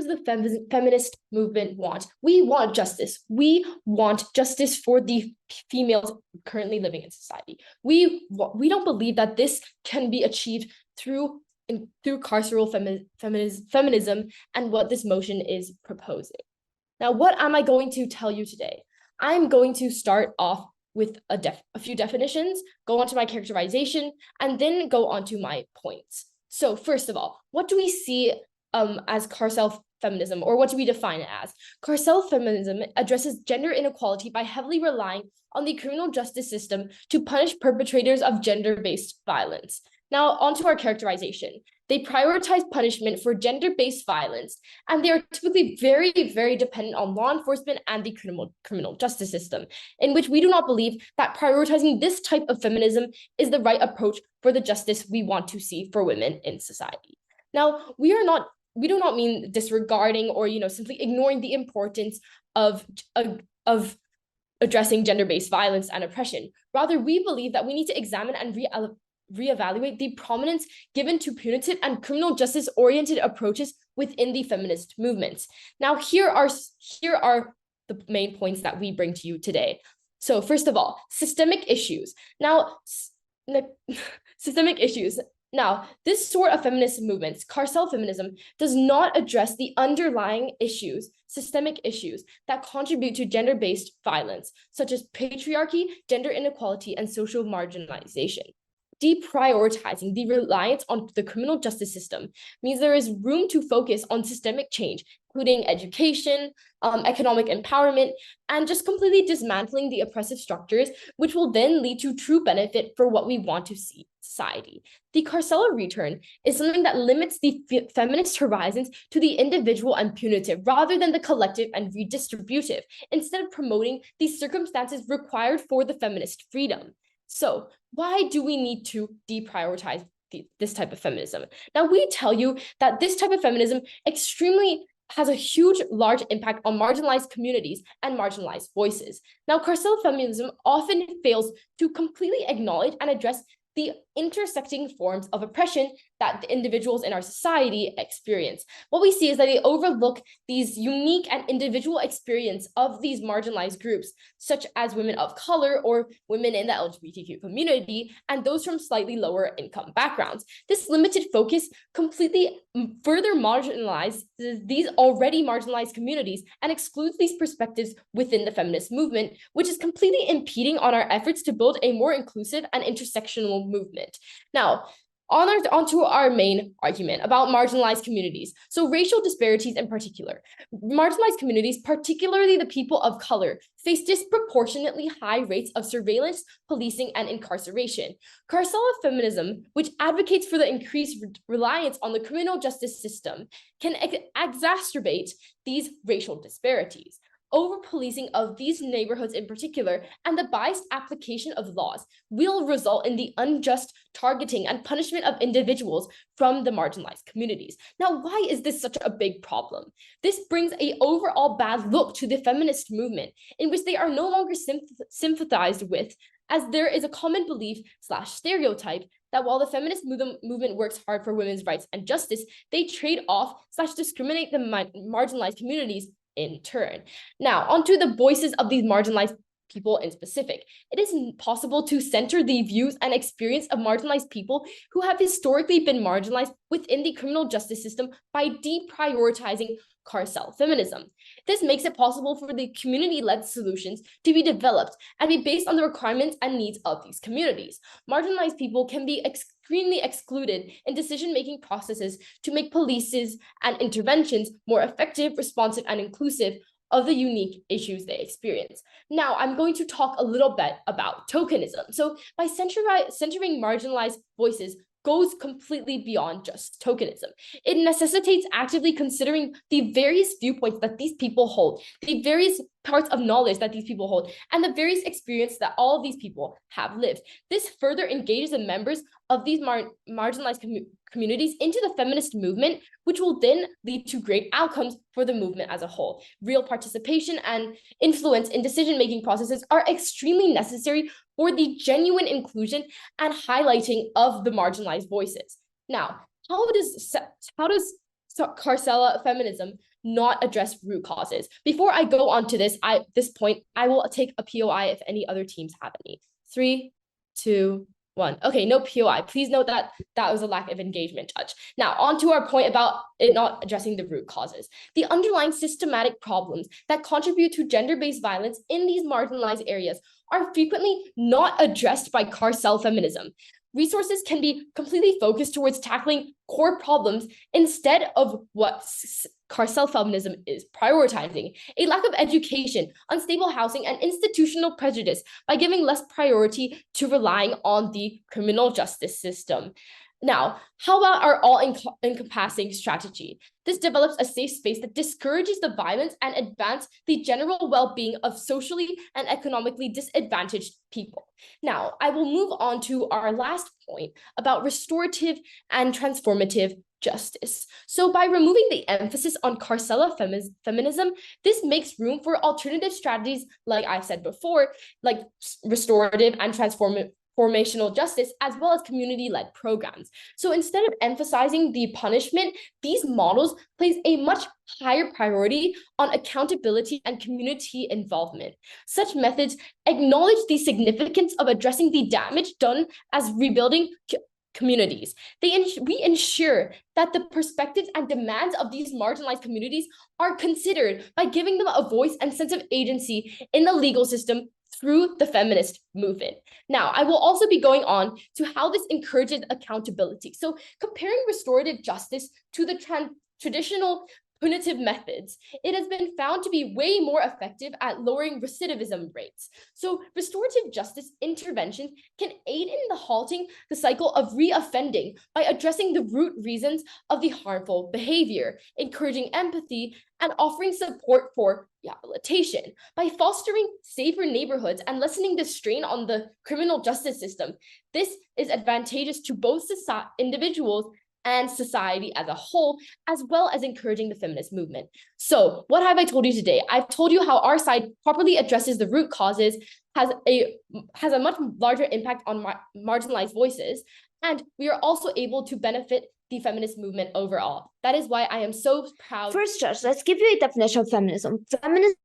does the feminist movement want? We want justice. We want justice for the females currently living in society. We don't believe that this can be achieved through carceral feminism and what this motion is proposing. Now, what am I going to tell you today? I'm going to start off with a few definitions, go on to my characterization, and then go on to my points. So first of all, what do we see as carceral feminism, or what do we define it as? Carceral feminism addresses gender inequality by heavily relying on the criminal justice system to punish perpetrators of gender-based violence. Now, onto our characterization. They prioritize punishment for gender-based violence, and they are typically very, very dependent on law enforcement and the criminal justice system, in which we do not believe that prioritizing this type of feminism is the right approach for the justice we want to see for women in society. Now, we do not mean disregarding or simply ignoring the importance of addressing gender-based violence and oppression. Rather, we believe that we need to examine and reevaluate the prominence given to punitive and criminal justice-oriented approaches within the feminist movements. Now, here are the main points that we bring to you today. So first of all, systemic issues. Now, systemic issues. Now, this sort of feminist movements, carceral feminism, does not address the underlying issues, systemic issues, that contribute to gender-based violence, such as patriarchy, gender inequality, and social marginalization. Deprioritizing the reliance on the criminal justice system means there is room to focus on systemic change, including education, economic empowerment, and just completely dismantling the oppressive structures, which will then lead to true benefit for what we want to see in society. The carceral return is something that limits the feminist horizons to the individual and punitive, rather than the collective and redistributive, instead of promoting the circumstances required for the feminist freedom. So why do we need to deprioritize this type of feminism? Now, we tell you that this type of feminism has a huge, large impact on marginalized communities and marginalized voices. Now, carceral feminism often fails to completely acknowledge and address the intersecting forms of oppression that the individuals in our society experience. What we see is that they overlook these unique and individual experience of these marginalized groups, such as women of color or women in the LGBTQ community, and those from slightly lower income backgrounds. This limited focus completely further marginalizes these already marginalized communities and excludes these perspectives within the feminist movement, which is completely impeding on our efforts to build a more inclusive and intersectional movement. Now, onto our main argument about marginalized communities. So racial disparities in particular. Marginalized communities, particularly the people of color, face disproportionately high rates of surveillance, policing, and incarceration. Carceral feminism, which advocates for the increased reliance on the criminal justice system, can exacerbate these racial disparities. Over-policing of these neighborhoods in particular, and the biased application of laws will result in the unjust targeting and punishment of individuals from the marginalized communities. Now, why is this such a big problem? This brings an overall bad look to the feminist movement, in which they are no longer sympathized with, as there is a common belief / stereotype that while the feminist movement works hard for women's rights and justice, they trade off / discriminate the marginalized communities in turn. Now, onto the voices of these marginalized people in specific. It is possible to center the views and experience of marginalized people who have historically been marginalized within the criminal justice system by deprioritizing carceral feminism. This makes it possible for the community-led solutions to be developed and be based on the requirements and needs of these communities. Marginalized people can be extremely excluded in decision-making processes to make policies and interventions more effective, responsive, and inclusive of the unique issues they experience. Now, I'm going to talk a little bit about tokenism. So by centering marginalized voices goes completely beyond just tokenism. It necessitates actively considering the various viewpoints that these people hold, the various parts of knowledge that these people hold, and the various experience that all of these people have lived. This further engages the members of these marginalized communities into the feminist movement, which will then lead to great outcomes for the movement as a whole. Real participation and influence in decision-making processes are extremely necessary for the genuine inclusion and highlighting of the marginalized voices. Now, how does Carceral feminism not address root causes. Before I go on to this point, I will take a POI if any other teams have any. 3, 2, 1. Okay, no POI. Please note that that was a lack of engagement, Judge. Now, on to our point about it not addressing the root causes. The underlying systematic problems that contribute to gender-based violence in these marginalized areas are frequently not addressed by carceral feminism. Resources can be completely focused towards tackling core problems instead of what carceral feminism is prioritizing: a lack of education, unstable housing, and institutional prejudice by giving less priority to relying on the criminal justice system. Now, how about our all-encompassing strategy? This develops a safe space that discourages the violence and advances the general well-being of socially and economically disadvantaged people. Now, I will move on to our last point about restorative and transformative justice. So by removing the emphasis on carceral feminism, this makes room for alternative strategies, like I said before, like restorative and transformational justice, as well as community-led programs. So instead of emphasizing the punishment, these models place a much higher priority on accountability and community involvement. Such methods acknowledge the significance of addressing the damage done as rebuilding communities. We ensure that the perspectives and demands of these marginalized communities are considered by giving them a voice and sense of agency in the legal system through the feminist movement. Now, I will also be going on to how this encourages accountability. So comparing restorative justice to the traditional punitive methods, it has been found to be way more effective at lowering recidivism rates. So restorative justice interventions can aid in the halting the cycle of reoffending by addressing the root reasons of the harmful behavior, encouraging empathy, and offering support for rehabilitation. By fostering safer neighborhoods and lessening the strain on the criminal justice system, this is advantageous to both individuals and society as a whole, as well as encouraging the feminist movement. So what have I told you today? I've told you how our side properly addresses the root causes, has a much larger impact on marginalized voices, and we are also able to benefit the feminist movement overall. That is why I am so proud. First, Judge, let's give you a definition of feminism. Feminism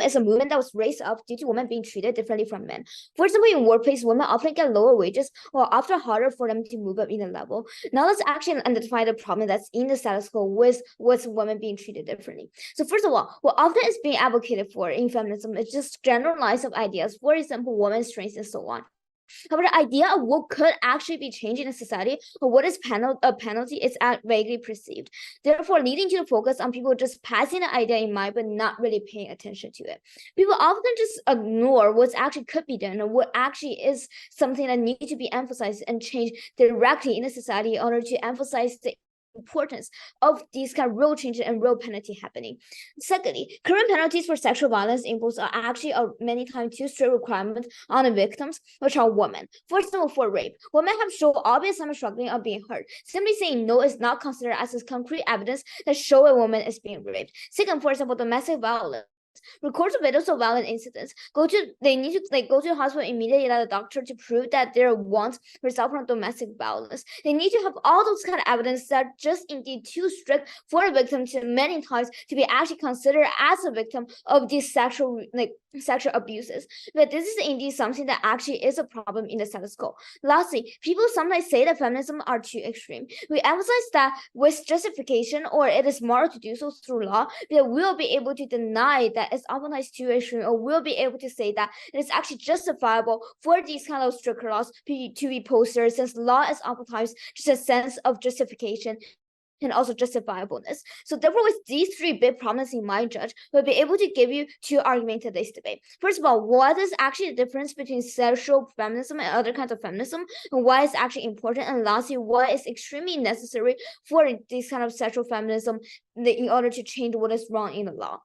is a movement that was raised up due to women being treated differently from men. For example, in workplace, women often get lower wages or often harder for them to move up in a level. Now let's actually identify the problem that's in the status quo with women being treated differently. So first of all, what often is being advocated for in feminism is just generalized of ideas, for example, women's strengths and so on. However, the idea of what could actually be changing in society or what is a penalty is vaguely perceived, therefore leading to the focus on people just passing the idea in mind but not really paying attention to it. People often just ignore what actually could be done or what actually is something that needs to be emphasized and changed directly in the society in order to emphasize the importance of these kind of real changes and real penalty happening. Secondly, current penalties for sexual violence imposed are actually many times too strict requirements on the victims, which are women. For example, for rape, women have shown obvious signs of struggling or being hurt. Simply saying no is not considered as a concrete evidence that show a woman is being raped. Second, for example, domestic violence. Records of victims of violent incidents they need to go to the hospital immediately without a doctor to prove that their wants result from domestic violence. They need to have all those kind of evidence that are just indeed too strict for a victim to many times to be actually considered as a victim of these sexual abuses. But this is indeed something that actually is a problem in the status quo. Lastly, people sometimes say that feminism are too extreme. We emphasize that with justification or it is moral to do so through law, that we'll be able to deny that it's oftentimes too extreme, or we'll be able to say that it is actually justifiable for these kind of strict laws to be posted, since law is oftentimes just a sense of justification and also justifiableness. So therefore, with these three big problems in mind, Judge, we'll be able to give you two arguments in today's debate. First of all, what is actually the difference between sexual feminism and other kinds of feminism, and why is actually important? And lastly, what is extremely necessary for this kind of sexual feminism in order to change what is wrong in the law.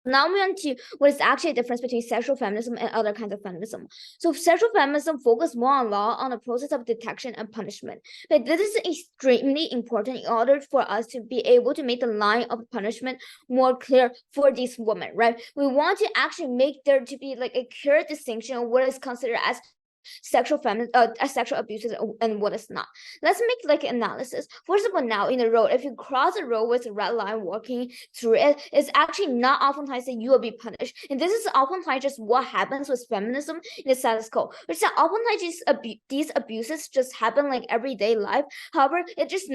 Now we on to what is actually the difference between sexual feminism and other kinds of feminism. So sexual feminism focuses more on law, on the process of detection and punishment. But this is extremely important in order for us to be able to make the line of punishment more clear for these women, right? We want to actually make there to be like a clear distinction of what is considered as sexual abuses and what is not. Let's make like analysis. First of all, now in the road, if you cross a road with a red line walking through it, it's actually not oftentimes that you will be punished. And this is oftentimes just what happens with feminism in the status quo. Which is that oftentimes these abuses just happen like everyday life. However, it just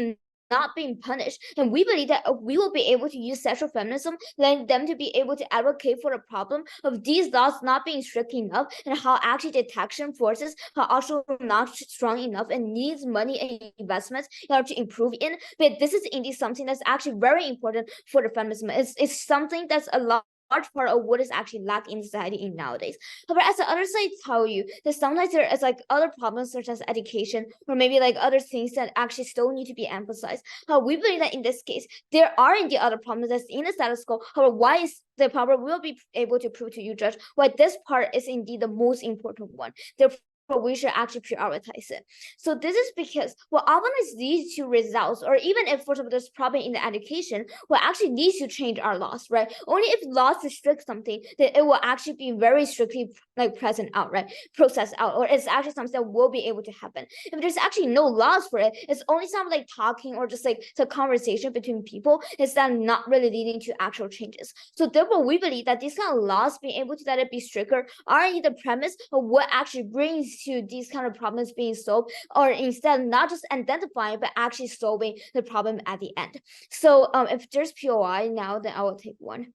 not being punished. And we believe that we will be able to use sexual feminism, letting them to be able to advocate for the problem of these laws not being strict enough, and how actually detection forces are also not strong enough and needs money and investments in order to improve in. But this is indeed something that's actually very important for the feminism. It's something that's a large part of what is actually lacking in society in nowadays. However, as the other side tell you that sometimes there is like other problems such as education or maybe like other things that actually still need to be emphasized. We believe that in this case, there are indeed other problems that's in the status quo. However, why is the power will be able to prove to you, Judge, why this part is indeed the most important one. Therefore, we should actually prioritize it. So this is because what often leads to results, or even if for example there's problem in the education, what actually needs to change our laws, right? Only if laws restrict something, then it will actually be very strictly like present out, right? Processed out, or it's actually something that will be able to happen. If there's actually no laws for it, it's only something like talking or just like the conversation between people, is that not really leading to actual changes. So therefore, we believe that these kind of laws being able to let it be stricter are indeed the premise of what actually brings to these kind of problems being solved, or instead not just identifying but actually solving the problem at the end. So if there's POI now, then I will take one.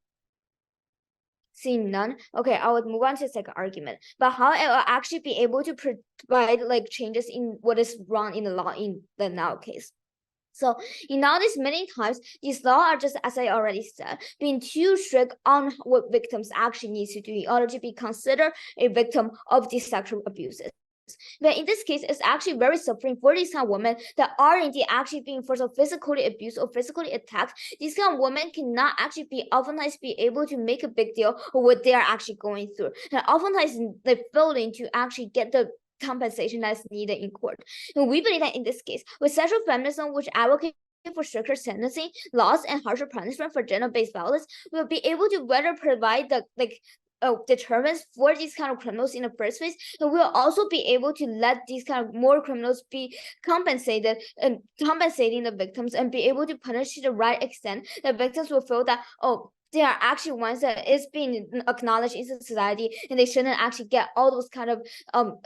Seeing none, okay, I would move on to the second argument, but how it will actually be able to provide like changes in what is wrong in the law in the now case. So in nowadays, many times these laws are just, as I already said, being too strict on what victims actually need to do in order to be considered a victim of these sexual abuses. But in this case, it's actually very suffering for these kind of women that are indeed actually being first of physically abused or physically attacked. These kind of women cannot actually be oftentimes be able to make a big deal of what they are actually going through. And oftentimes they're failing to actually get the compensation that's needed in court. And we believe that in this case, with sexual feminism, which advocates for stricter sentencing laws and harsher punishment for gender-based violence, will be able to better provide the determines for these kind of criminals in the first place, and we'll also be able to let these kind of more criminals be compensated and compensating the victims and be able to punish to the right extent that victims will feel that, oh, they are actually ones that is being acknowledged in society, and they shouldn't actually get all those kind of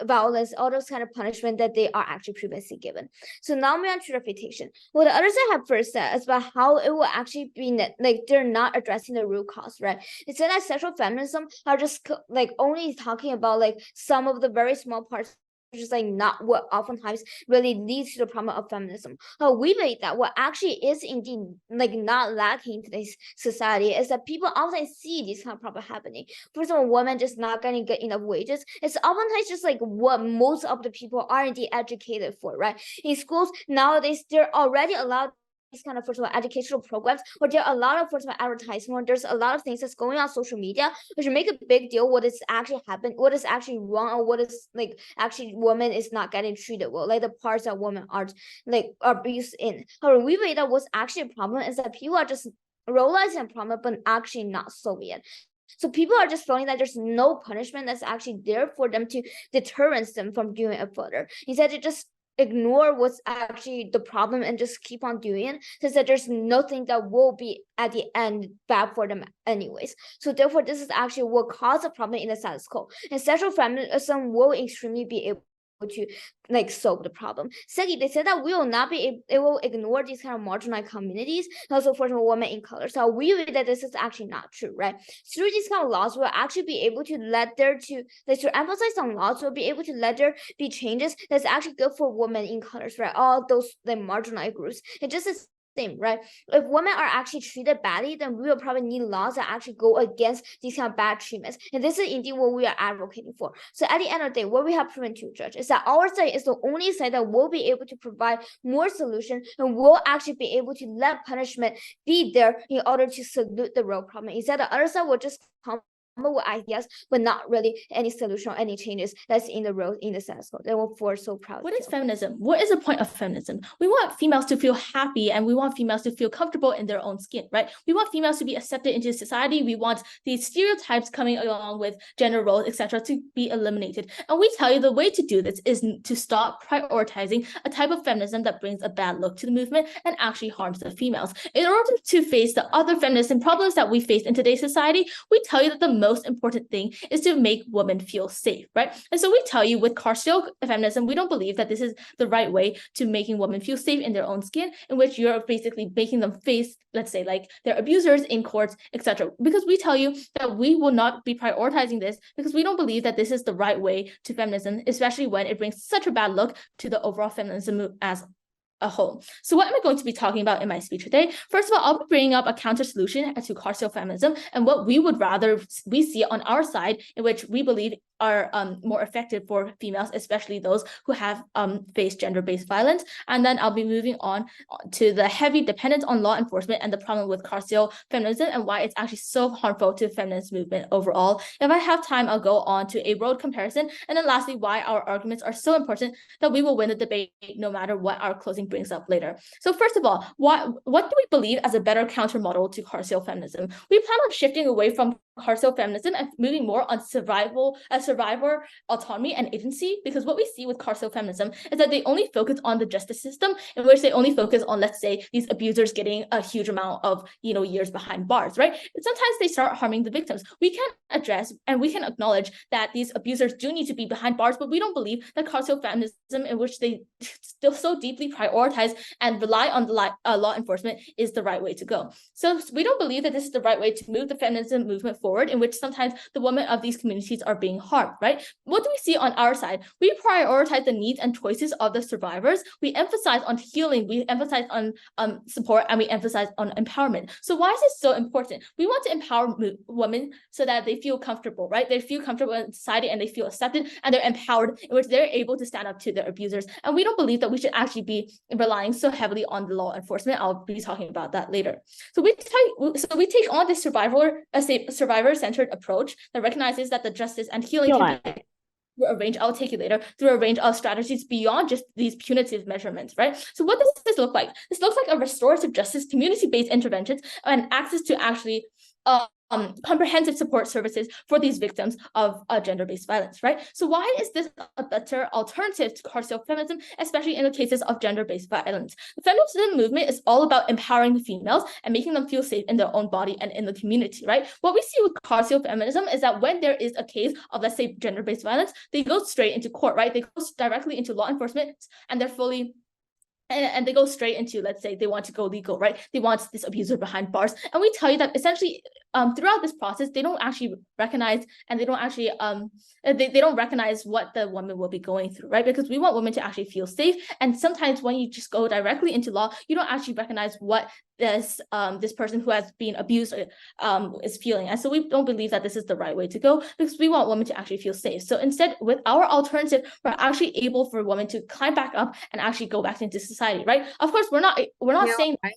violence, all those kind of punishment that they are actually previously given. So now we're on to refutation. What the others have first said is about how it will actually be like they're not addressing the root cause, right? It said that sexual feminism are just like only talking about like some of the very small parts, which is like not what oftentimes really leads to the problem of feminism. We believe that what actually is indeed like not lacking in today's society is that people often see this kind of problem happening. For example, women just not getting good enough wages. It's oftentimes just like what most of the people are indeed educated for, right? In schools nowadays, they're already allowed these kind of first of all educational programs, or there are a lot of first of all advertisement, there's a lot of things that's going on social media which make a big deal what is actually happened, what is actually wrong, or what is like actually women is not getting treated well, like the parts that women are like abused in. However, we believe that what's actually a problem is that people are just realizing a problem but actually not solving it. So people are just feeling that there's no punishment that's actually there for them to deterrence them from doing it further. Instead, they just ignore what's actually the problem and just keep on doing it, since that there's nothing that will be at the end bad for them anyways. So therefore, this is actually what caused a problem in the status quo. And sexual feminism will extremely be able to like solve the problem. Second, they said that we will not be it will ignore these kind of marginalized communities, and also for example women in color. So we believe that this is actually not true, right? Through these kind of laws, we'll actually be able to let there to emphasize on laws, we'll be able to let there be changes that's actually good for women in colors, right? All those the marginalized groups. It just is same, right? If women are actually treated badly, then we will probably need laws that actually go against these kind of bad treatments. And this is indeed what we are advocating for. So at the end of the day, what we have proven to judge is that our side is the only side that will be able to provide more solution and will actually be able to let punishment be there in order to salute the real problem. Instead, the other side will just come with ideas, but not really any solution or any changes that's in the road in the status quo. That we're so proud. What is feminism? What is the point of feminism? We want females to feel happy, and we want females to feel comfortable in their own skin, right? We want females to be accepted into society. We want these stereotypes coming along with gender roles, etc., to be eliminated. And we tell you the way to do this is to stop prioritizing a type of feminism that brings a bad look to the movement and actually harms the females. In order to face the other feminism problems that we face in today's society, we tell you that the most important thing is to make women feel safe, right? And so we tell you with carceral feminism, we don't believe that this is the right way to making women feel safe in their own skin, in which you're basically making them face, let's say, like their abusers in courts, etc. Because we tell you that we will not be prioritizing this because we don't believe that this is the right way to feminism, especially when it brings such a bad look to the overall feminism as a whole. So what am I going to be talking about in my speech today? First of all, I'll be bringing up a counter solution to carceral feminism and what we would rather we see on our side, in which we believe are more effective for females, especially those who have faced gender-based violence. And then I'll be moving on to the heavy dependence on law enforcement and the problem with carceral feminism and why it's actually so harmful to the feminist movement overall. If I have time, I'll go on to a road comparison. And then lastly, why our arguments are so important that we will win the debate no matter what our closing brings up later. So first of all, what do we believe as a better counter model to carceral feminism? We plan on shifting away from carceral feminism and moving more on survivor autonomy and agency, because what we see with carceral feminism is that they only focus on the justice system, in which they only focus on, let's say, these abusers getting a huge amount of years behind bars, right? And sometimes they start harming the victims. We can address and we can acknowledge that these abusers do need to be behind bars, but we don't believe that carceral feminism, in which they still so deeply prioritize and rely on the law enforcement, is the right way to go. So we don't believe that this is the right way to move the feminism movement forward, in which sometimes the women of these communities are being harmed, right? What do we see on our side? We prioritize the needs and choices of the survivors. We emphasize on healing, we emphasize on support, and we emphasize on empowerment. So why is this so important? We want to empower women so that they feel comfortable, right? They feel comfortable in society and they feel accepted and they're empowered, in which they're able to stand up to their abusers. And we don't believe that we should actually be relying so heavily on the law enforcement. I'll be talking about that later. So we take on this survivor-centered approach that recognizes that the justice and healing can be through a range, I'll take you later, through a range of strategies beyond just these punitive measurements, right? So what does this look like? This looks like a restorative justice, community-based interventions, and access to actually comprehensive support services for these victims of gender-based violence, right? So why is this a better alternative to carceral feminism, especially in the cases of gender-based violence? The feminism movement is all about empowering the females and making them feel safe in their own body and in the community, right? What we see with carceral feminism is that when there is a case of, let's say, gender-based violence, they go straight into court, right? They go directly into law enforcement and they're fully and they go straight into, let's say, they want to go legal, right? They want this abuser behind bars. And we tell you that essentially throughout this process, they don't actually recognize and they don't actually, they don't recognize what the woman will be going through, right? Because we want women to actually feel safe. And sometimes when you just go directly into law, you don't actually recognize what this person who has been abused is feeling. And so we don't believe that this is the right way to go, because we want women to actually feel safe. So instead, with our alternative, we're actually able for women to climb back up and actually go back into society, right? Of course, we're not saying that,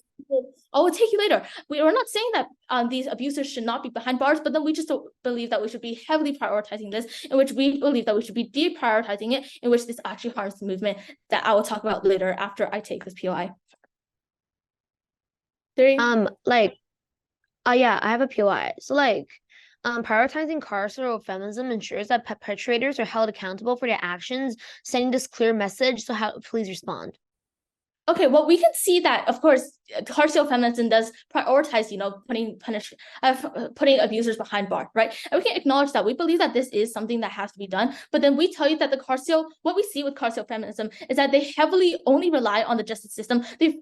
I will take you later. We're not saying that these abusers should not be behind bars, but then we just don't believe that we should be heavily prioritizing this, in which we believe that we should be deprioritizing it, in which this actually harms the movement that I will talk about later after I take this POI. Yeah, I have a POI. So prioritizing carceral feminism ensures that perpetrators are held accountable for their actions, sending this clear message. So please respond. Okay, well, we can see that, of course, carceral feminism does prioritize, putting abusers behind bars, right? And we can acknowledge that. We believe that this is something that has to be done. But then we tell you that what we see with carceral feminism is that they heavily only rely on the justice system. They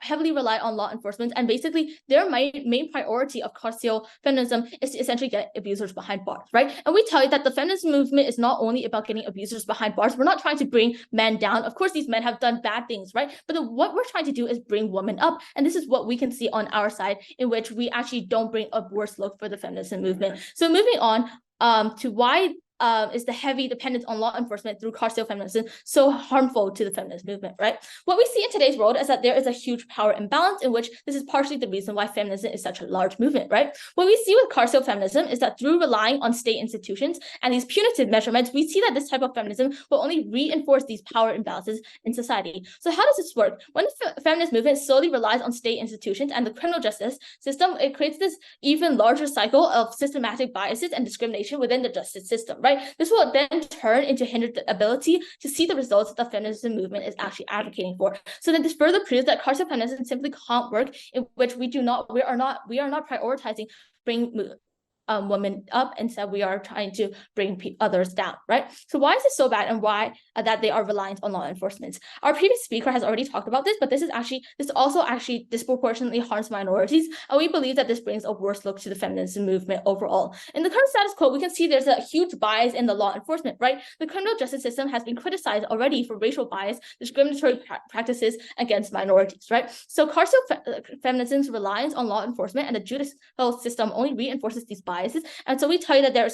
heavily rely on law enforcement, and basically their main priority of carceral feminism is to essentially get abusers behind bars, right? And we tell you that the feminist movement is not only about getting abusers behind bars. We're not trying to bring men down. Of course, these men have done bad things, right? But what we're trying to do is bring women up. And this is what we can see on our side, in which we actually don't bring a worse look for the feminism movement. So moving on to why is the heavy dependence on law enforcement through carceral feminism so harmful to the feminist movement, right? What we see in today's world is that there is a huge power imbalance in which this is partially the reason why feminism is such a large movement, right? What we see with carceral feminism is that through relying on state institutions and these punitive measurements, we see that this type of feminism will only reinforce these power imbalances in society. So how does this work? When the feminist movement solely relies on state institutions and the criminal justice system, it creates this even larger cycle of systematic biases and discrimination within the justice system, right? This will then turn into hinder the ability to see the results that the feminism movement is actually advocating for. So then this further proves that carceral feminism simply can't work, in which we are not prioritizing bring women up. Instead, we are trying to bring others down, right? So why is this so bad, and why that they are reliant on law enforcement? Our previous speaker has already talked about this, but this also actually disproportionately harms minorities, and we believe that this brings a worse look to the feminism movement overall. In the current status quo, we can see there's a huge bias in the law enforcement, right? The criminal justice system has been criticized already for racial bias, discriminatory practices against minorities, right? So carceral feminism's reliance on law enforcement and the judicial system only reinforces these biases. And so we tell you that this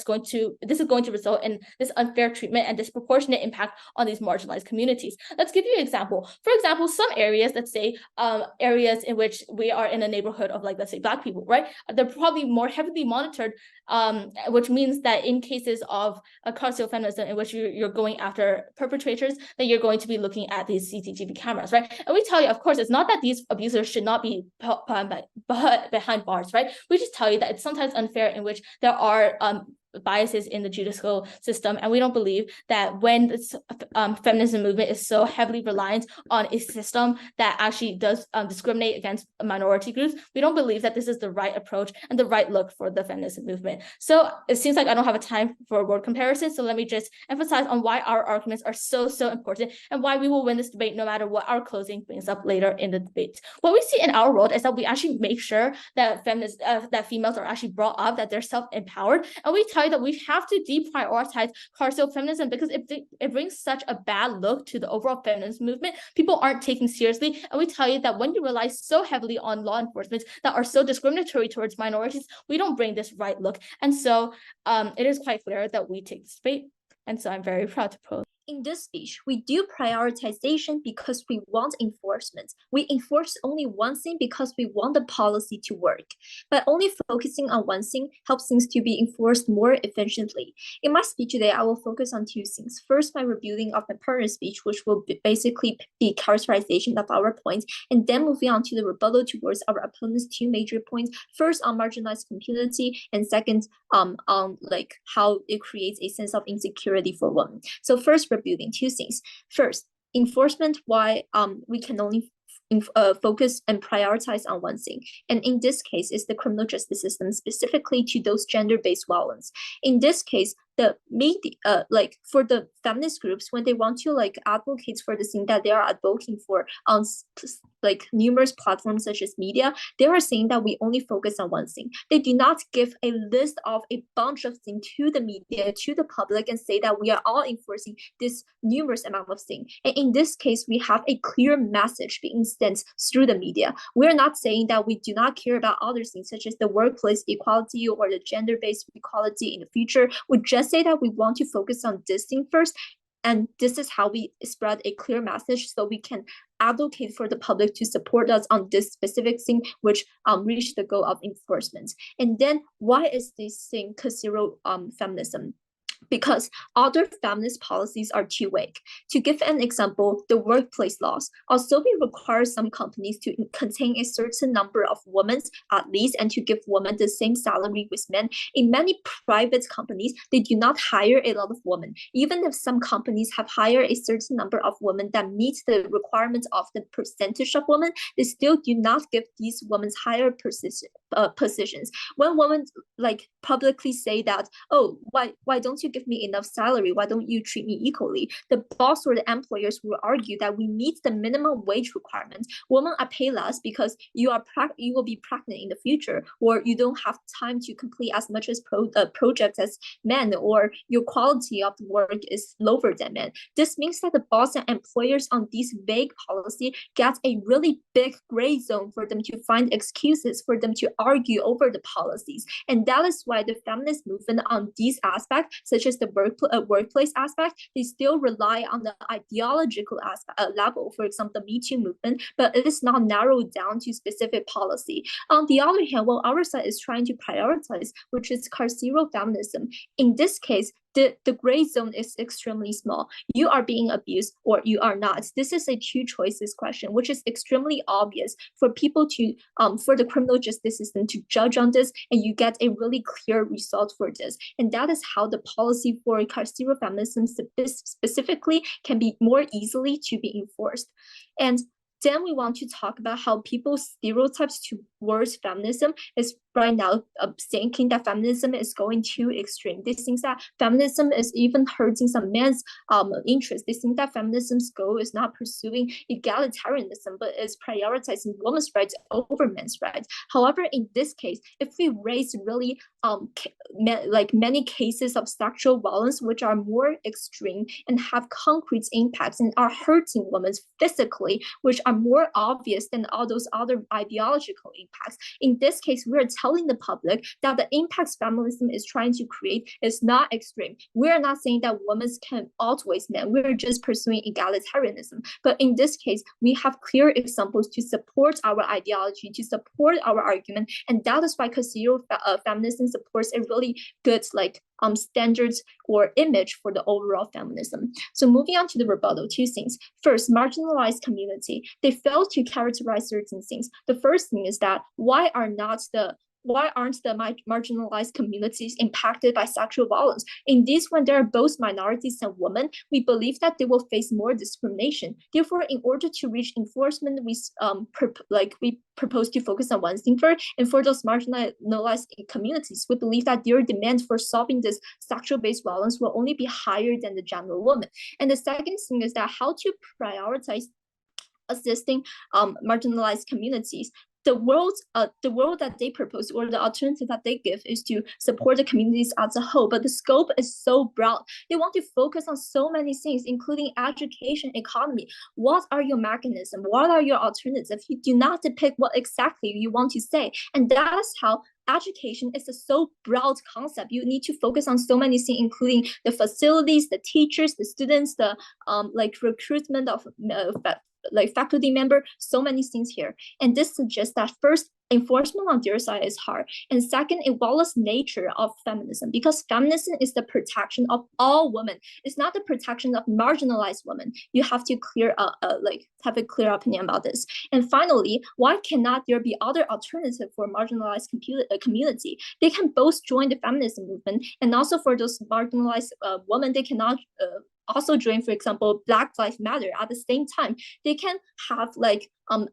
is going to result in this unfair treatment and disproportionate impact on these marginalized communities. Let's give you an example. For example, some areas, let's say areas in which we are in a neighborhood of, like, let's say Black people, right? They're probably more heavily monitored, which means that in cases of a carceral feminism in which you're going after perpetrators, then you're going to be looking at these CCTV cameras, right? And we tell you, of course, it's not that these abusers should not be behind bars, right? We just tell you that it's sometimes unfair in which there are biases in the judicial system, and we don't believe that when this feminism movement is so heavily reliant on a system that actually does discriminate against minority groups, we don't believe that this is the right approach and the right look for the feminism movement. So it seems like I don't have a time for a word comparison, so let me just emphasize on why our arguments are so important and why we will win this debate no matter what our closing brings up later in the debate. What we see in our world is that we actually make sure that females are actually brought up, that they're self-empowered, and we tell you that we have to deprioritize carceral feminism because it brings such a bad look to the overall feminist movement. People aren't taken seriously, and we tell you that when you rely so heavily on law enforcement that are so discriminatory towards minorities, we don't bring this right look. And so it is quite clear that we take this debate, and so I'm very proud to propose. In this speech, we do prioritization because we want enforcement. We enforce only one thing because we want the policy to work. But only focusing on one thing helps things to be enforced more efficiently. In my speech today, I will focus on two things. First, my rebuilding of my partner's speech, which will basically be characterization of our points, and then moving on to the rebuttal towards our opponent's two major points. First, on marginalized community, and second, on like how it creates a sense of insecurity for women. So first, rebuilding two things. First, enforcement, why we can only focus and prioritize on one thing, and in this case is the criminal justice system, specifically to those gender-based violence. In this case, the media, like for the feminist groups, when they want to like advocate for the thing that they are advocating for on like numerous platforms such as media, they are saying that we only focus on one thing. They do not give a list of a bunch of things to the media, to the public, and say that we are all enforcing this numerous amount of things. And in this case, we have a clear message being sent through the media. We're not saying that we do not care about other things such as the workplace equality or the gender-based equality in the future. We just say that we want to focus on this thing first, and this is how we spread a clear message so we can advocate for the public to support us on this specific thing, which reach the goal of enforcement. And then why is this thing carceral feminism? Because other feminist policies are too weak. To give an example, the workplace laws. Also, we require some companies to contain a certain number of women at least, and to give women the same salary with men. In many private companies, they do not hire a lot of women. Even if some companies have hired a certain number of women that meet the requirements of the percentage of women, they still do not give these women higher positions. When women like publicly say that, oh, why don't you give me enough salary? Why don't you treat me equally? The boss or the employers will argue that we meet the minimum wage requirements. Women are paid less because you will be pregnant in the future, or you don't have time to complete as much as projects as men, or your quality of the work is lower than men. This means that the boss and employers on this vague policy get a really big gray zone for them to find excuses, for them to argue over the policies. And that is why the feminist movement on these aspects, such is the workplace aspect, they still rely on the ideological level, for example, the Me Too movement, but it is not narrowed down to specific policy. On the other hand, what our side is trying to prioritize, which is carceral feminism, in this case, the gray zone is extremely small. You are being abused or you are not. This is a two choices question, which is extremely obvious for people to, for the criminal justice system to judge on this, and you get a really clear result for this. And that is how the policy for carceral feminism specifically can be more easily to be enforced. And then we want to talk about how people's stereotypes towards feminism is right now thinking that feminism is going too extreme. They think that feminism is even hurting some men's interests. They think that feminism's goal is not pursuing egalitarianism, but is prioritizing women's rights over men's rights. However, in this case, if we raise really like many cases of sexual violence which are more extreme and have concrete impacts and are hurting women physically, which are more obvious than all those other ideological impacts. In this case, we are telling the public that the impacts feminism is trying to create is not extreme. We are not saying that women can outweigh men. We're just pursuing egalitarianism. But in this case, we have clear examples to support our ideology, to support our argument, and that is why carceral feminism supports a really good standards or image for the overall feminism. So moving on to the rebuttal, two things. First, marginalized community. They fail to characterize certain things. The first thing is that why aren't the marginalized communities impacted by sexual violence? In this, when there are both minorities and women, we believe that they will face more discrimination. Therefore, in order to reach enforcement, we propose to focus on one thing first. And for those marginalized communities, we believe that their demand for solving this sexual-based violence will only be higher than the general woman. And the second thing is that how to prioritize assisting marginalized communities. The world that they propose or the alternative that they give is to support the communities as a whole, but the scope is so broad. They want to focus on so many things, including education, economy. What are your mechanisms? What are your alternatives? You do not depict what exactly you want to say. And that is how education is a so broad concept. You need to focus on so many things, including the facilities, the teachers, the students, the recruitment of faculty member, so many things here. And this suggests that first, enforcement on their side is hard. And second, it violates nature of feminism, because feminism is the protection of all women. It's not the protection of marginalized women. You have to have a clear opinion about this. And finally, why cannot there be other alternative for marginalized community? They can both join the feminism movement, and also for those marginalized women, they cannot also join, for example, Black Lives Matter at the same time. They can have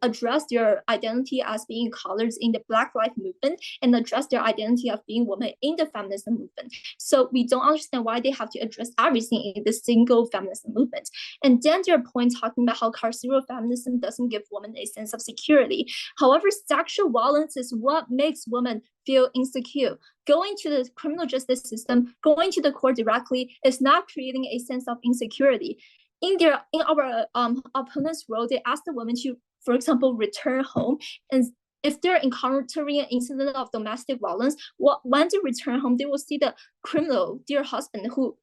address their identity as being colors in the Black Lives movement and address their identity of being women in the feminism movement. So we don't understand why they have to address everything in the single feminism movement. And then their point talking about how carceral feminism doesn't give women a sense of security. However, sexual violence is what makes women feel insecure. Going to the criminal justice system, going to the court directly is not creating a sense of insecurity. In our opponent's role, they ask the women to, for example, return home, and if they're encountering an incident of domestic violence, when they return home, they will see the criminal, their husband, who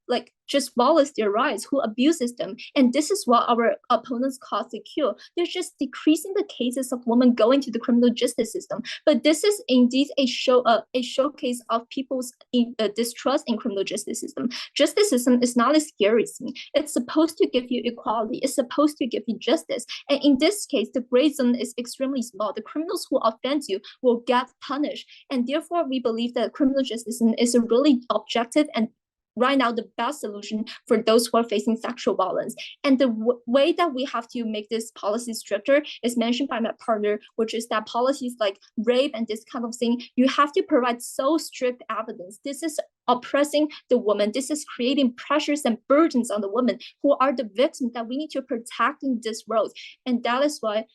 just violates their rights, who abuses them. And this is what our opponents call secure. They're just decreasing the cases of women going to the criminal justice system. But this is indeed a showcase of people's distrust in criminal justice system. Justice system is not a scary thing. It's supposed to give you equality. It's supposed to give you justice. And in this case, the gray zone is extremely small. The criminals who offend you will get punished. And therefore, we believe that criminal justice system is a really objective and right now the best solution for those who are facing sexual violence. And the way that we have to make this policy stricter is mentioned by my partner, which is that policies like rape and this kind of thing, you have to provide so strict evidence. This is oppressing the woman. This is creating pressures and burdens on the women who are the victims that we need to protect in this road. And that is why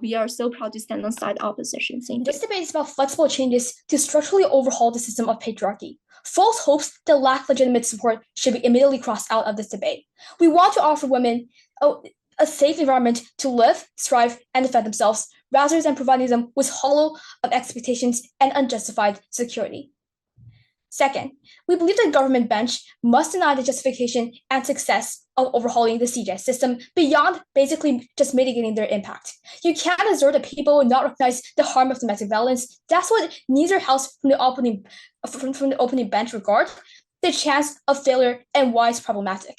we are so proud to stand on side opposition. This debate is about flexible changes to structurally overhaul the system of patriarchy. False hopes that lack legitimate support should be immediately crossed out of this debate. We want to offer women a safe environment to live, strive, and defend themselves, rather than providing them with hollow expectations and unjustified security. Second, we believe the government bench must deny the justification and success of overhauling the CJS system beyond basically just mitigating their impact. You can't assert that people will not recognize the harm of domestic violence. That's what neither house from the opening bench regard the chance of failure and why it's problematic.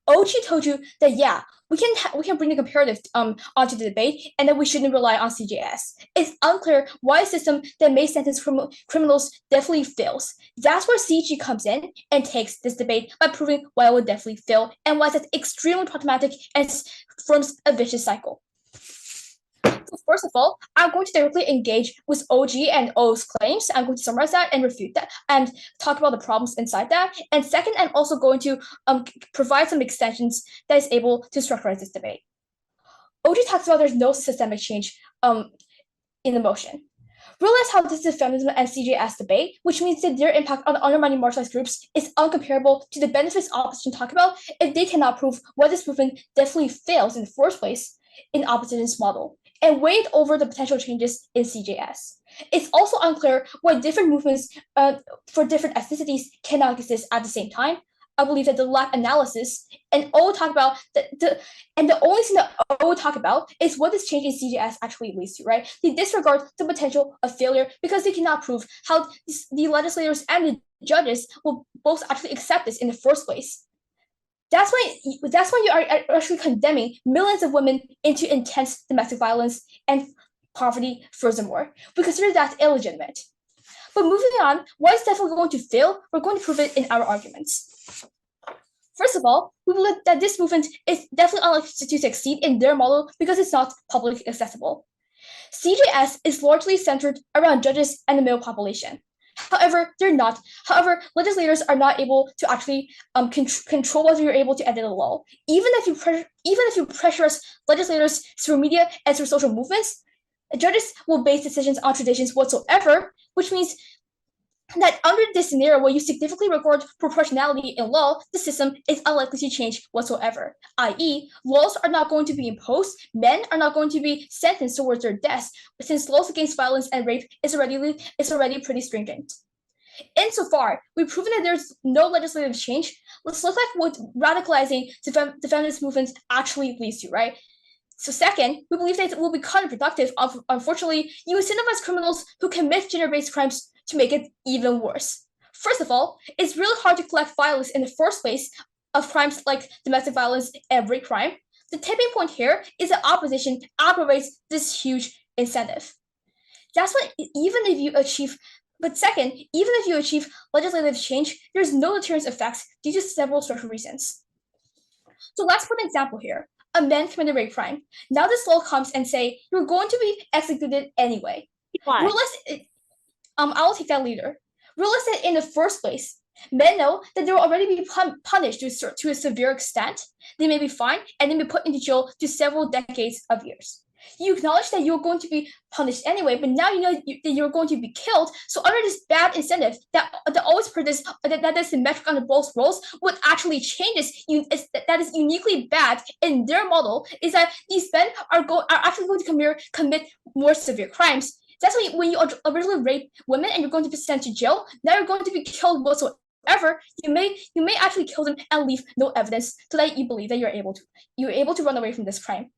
OG told you that yeah, we can bring the comparative onto the debate and that we shouldn't rely on CJS. It's unclear why a system that may sentence criminals definitely fails. That's where CG comes in and takes this debate by proving why it would definitely fail and why that's extremely problematic and forms a vicious cycle. So first of all, I'm going to directly engage with OG and O's claims. I'm going to summarize that and refute that and talk about the problems inside that. And second, I'm also going to provide some extensions that is able to structurize this debate. OG talks about there's no systemic change in the motion. Realize how this is feminism and CJS debate, which means that their impact on undermining marginalized groups is uncomparable to the benefits opposition talk about if they cannot prove why this movement definitely fails in the first place in opposition's model, and weighed over the potential changes in CJS. It's also unclear why different movements for different ethnicities cannot exist at the same time. I believe that the lack analysis and O talk about the only thing that O talk about is what this change in CJS actually leads to, right? They disregard the potential of failure because they cannot prove how the legislators and the judges will both actually accept this in the first place. That's why you are actually condemning millions of women into intense domestic violence and poverty furthermore. We consider that illegitimate. But moving on, why it's definitely going to fail, we're going to prove it in our arguments. First of all, we believe that this movement is definitely unlikely to succeed in their model because it's not publicly accessible. CJS is largely centered around judges and the male population. However, they're not. However, legislators are not able to actually control whether you're able to edit a law. Even if you pressurize legislators through media and through social movements, judges will base decisions on traditions whatsoever, which means that under this scenario where you significantly record proportionality in law, the system is unlikely to change whatsoever, i.e., laws are not going to be imposed, men are not going to be sentenced towards their deaths, since laws against violence and rape is already pretty stringent. Insofar, we've proven that there's no legislative change. Let's look at what radicalizing the feminist movement actually leads to, right? So second, we believe that it will be counterproductive. Unfortunately, you incentivize criminals who commit gender-based crimes to make it even worse. First of all, it's really hard to collect violence in the first place of crimes like domestic violence and rape crime. The tipping point here is that opposition aggravates this huge incentive. That's why even if you achieve legislative change, there's no deterrence effects due to several structural reasons. So let's put an example here. A man committed a rape crime. Now this law comes and say, you're going to be executed anyway. Why? I'll take that later. Realize that in the first place, men know that they will already be punished to a severe extent. They may be fined and then be put into jail to several decades of years. You acknowledge that you're going to be punished anyway, but now you know that you're going to be killed. So under this bad incentive that always produces that is symmetric under both roles, what actually changes that is uniquely bad in their model is that these men are actually going to commit more severe crimes. That's why when you originally rape women and you're going to be sent to jail, now you're going to be killed whatsoever. You may actually kill them and leave no evidence so that you believe that you're able to run away from this crime.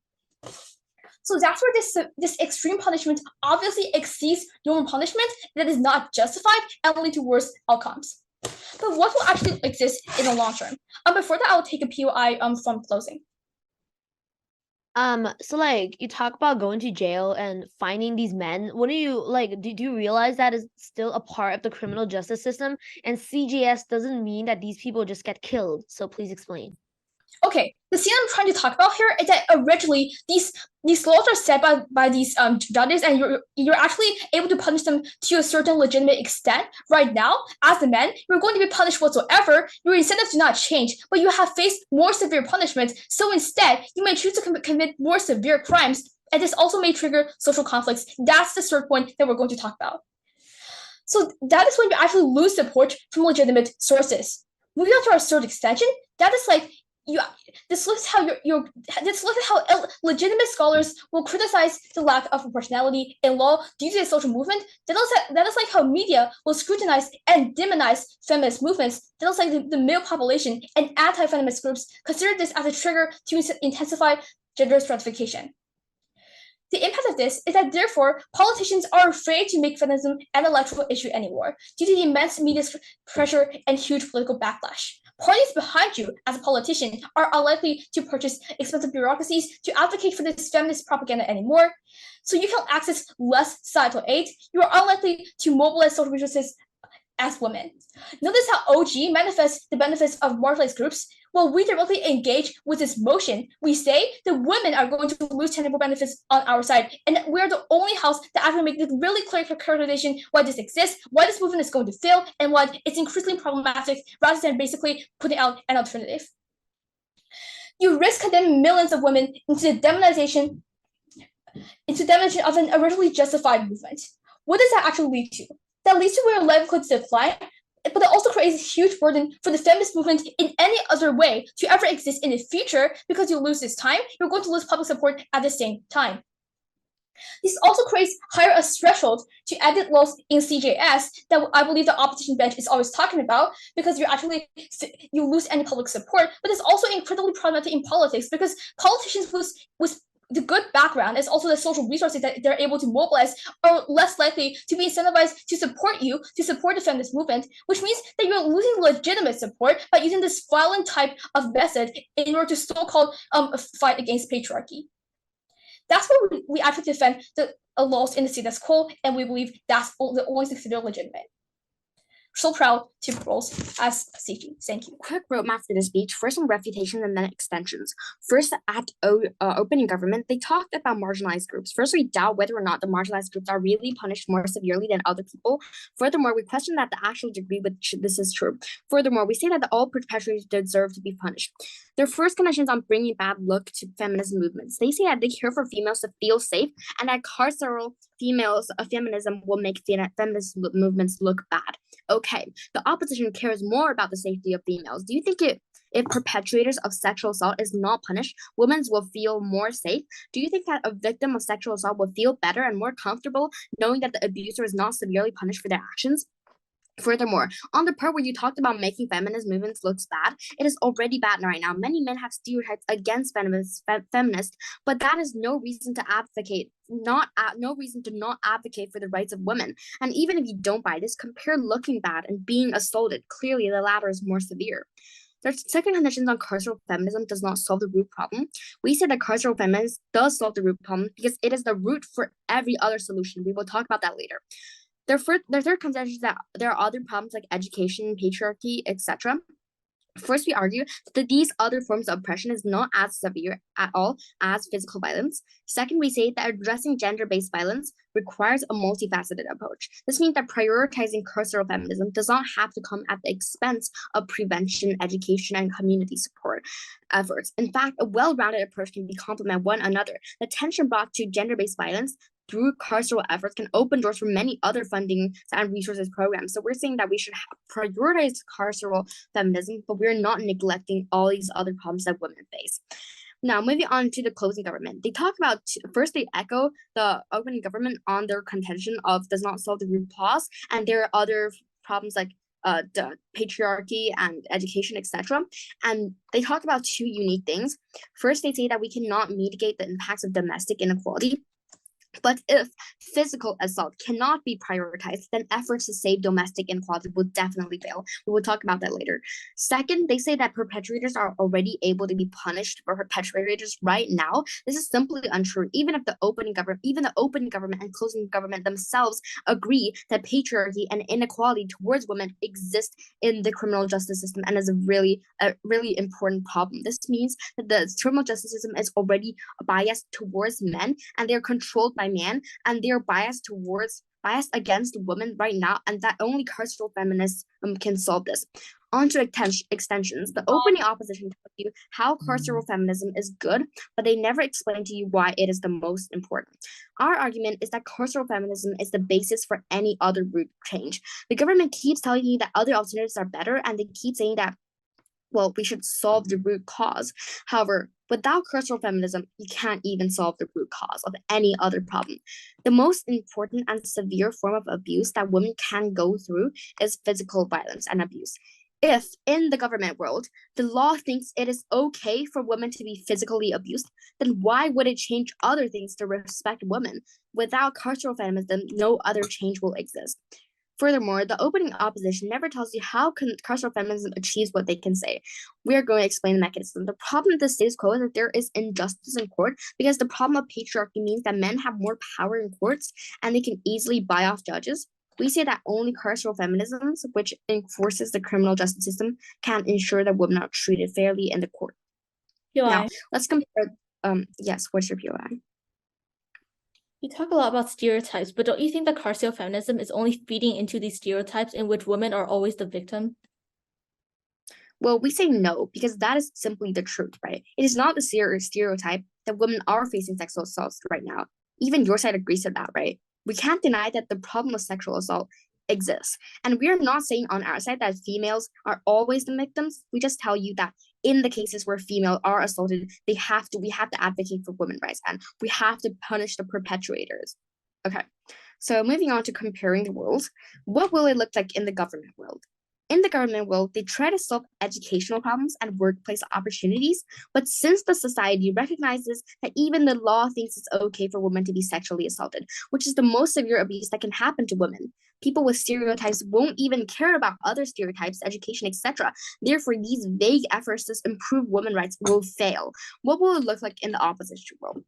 So that's where this extreme punishment obviously exceeds normal punishment that is not justified and lead to worse outcomes. But what will actually exist in the long term? Before that, I will take a POI from closing. So like you talk about going to jail and finding these men. What do you like? Do you realize that is still a part of the criminal justice system? And CJS doesn't mean that these people just get killed. So please explain. Okay, the scene I'm trying to talk about here is that originally these laws are set by these judges, and you're actually able to punish them to a certain legitimate extent. Right now, as the men, you're going to be punished whatsoever. Your incentives do not change, but you have faced more severe punishment. So instead, you may choose to commit more severe crimes, and this also may trigger social conflicts. That's the third point that we're going to talk about. So that is when you actually lose support from legitimate sources. Moving on to our third extension, that is like this looks how legitimate scholars will criticize the lack of proportionality in law due to the social movement. That is like how media will scrutinize and demonize feminist movements. That is like the male population and anti-feminist groups consider this as a trigger to intensify gender stratification. The impact of this is that therefore politicians are afraid to make feminism an electoral issue anymore due to the immense media pressure and huge political backlash. Parties behind you as a politician are unlikely to purchase expensive bureaucracies to advocate for this feminist propaganda anymore. So you can access less societal aid. You are unlikely to mobilize social resources as women. Notice how OG manifests the benefits of marginalized groups. While we directly engage with this motion, we say that women are going to lose tangible benefits on our side, and we're the only house that actually makes a really clear characterization why this exists, why this movement is going to fail, and why it's increasingly problematic, rather than basically putting out an alternative. You risk condemning millions of women into the demonization of an originally justified movement. What does that actually lead to? That leads to where livelihoods decline, but it also creates a huge burden for the feminist movement in any other way to ever exist in the future, because you lose this time, you're going to lose public support at the same time. This also creates higher a threshold to edit laws in CJS that I believe the opposition bench is always talking about, because you lose any public support, but it's also incredibly problematic in politics because politicians with the good background is also the social resources that they're able to mobilize are less likely to be incentivized to support the feminist movement, which means that you're losing legitimate support by using this violent type of method in order to so-called fight against patriarchy. That's why we actually defend the laws in the status quo, and we believe that's the only thing considered legitimate. So proud to propose as safety. Thank you. Quick roadmap for this speech. First on refutation and then extensions. First, at opening government, they talked about marginalized groups. First, we doubt whether or not the marginalized groups are really punished more severely than other people. Furthermore, we question that the actual degree which this is true. Furthermore, we say that all perpetrators deserve to be punished. Their first conditions on bringing bad luck to feminist movements. They say that they care for females to feel safe, and that carceral feminism will make feminist movements look bad. Okay, the opposition cares more about the safety of females. Do you think if perpetrators of sexual assault is not punished, women will feel more safe? Do you think that a victim of sexual assault will feel better and more comfortable knowing that the abuser is not severely punished for their actions? Furthermore, on the part where you talked about making feminist movements looks bad, it is already bad right now. Many men have stereotypes against feminists, but that is no reason to no reason to not advocate for the rights of women. And even if you don't buy this, compare looking bad and being assaulted. Clearly, the latter is more severe. Their second conditions on carceral feminism does not solve the root problem. We say that carceral feminism does solve the root problem because it is the root for every other solution. We will talk about that later. Their third contention is that there are other problems like education, patriarchy, etc. First, we argue that these other forms of oppression is not as severe at all as physical violence. Second, we say that addressing gender-based violence requires a multifaceted approach. This means that prioritizing carceral feminism does not have to come at the expense of prevention, education, and community support efforts. In fact, a well-rounded approach can complement one another. The attention brought to gender-based violence through carceral efforts can open doors for many other funding and resources programs. So we're saying that we should prioritize carceral feminism, but we're not neglecting all these other problems that women face. Now, moving on to the closing government. They talk about, first they echo the opening government on their contention of does not solve the root cause, and there are other problems like the patriarchy and education, etc. And they talk about two unique things. First, they say that we cannot mitigate the impacts of domestic inequality. But if physical assault cannot be prioritized, then efforts to save domestic inequality will definitely fail. We will talk about that later. Second, they say that perpetrators are already able to be punished for perpetrators right now. This is simply untrue. Even the opening government and closing government themselves agree that patriarchy and inequality towards women exist in the criminal justice system and is a really important problem. This means that the criminal justice system is already biased towards men, and they're controlled by men, and they're biased against women right now, and that only carceral feminists can solve this. On to extensions. The opening opposition tells you how carceral feminism is good, but they never explain to you why it is the most important. Our argument is that carceral feminism is the basis for any other root change. The government keeps telling you that other alternatives are better, and they keep saying that well, we should solve the root cause. However, without carceral feminism, you can't even solve the root cause of any other problem. The most important and severe form of abuse that women can go through is physical violence and abuse. If in the government world, the law thinks it is okay for women to be physically abused, then why would it change other things to respect women? Without carceral feminism, no other change will exist. Furthermore, the opening opposition never tells you how carceral feminism achieves what they can say. We are going to explain the mechanism. The problem with the status quo is that there is injustice in court because the problem of patriarchy means that men have more power in courts and they can easily buy off judges. We say that only carceral feminism, which enforces the criminal justice system, can ensure that women are treated fairly in the court. POI. Now, let's compare. Yes, what's your POI? You talk a lot about stereotypes, but don't you think that carceral feminism is only feeding into these stereotypes in which women are always the victim? Well, we say no, because that is simply the truth, right? It is not the stereotype that women are facing sexual assaults right now. Even your side agrees to that, right? We can't deny that the problem of sexual assault exists. And we are not saying on our side that females are always the victims. We just tell you that in the cases where females are assaulted, we have to advocate for women's rights and we have to punish the perpetrators. Okay, so moving on to comparing the worlds, what will it look like in the government world? In the government world, they try to solve educational problems and workplace opportunities, but since the society recognizes that even the law thinks it's okay for women to be sexually assaulted, which is the most severe abuse that can happen to women, people with stereotypes won't even care about other stereotypes, education, etc. Therefore, these vague efforts to improve women's rights will fail. What will it look like in the opposition world?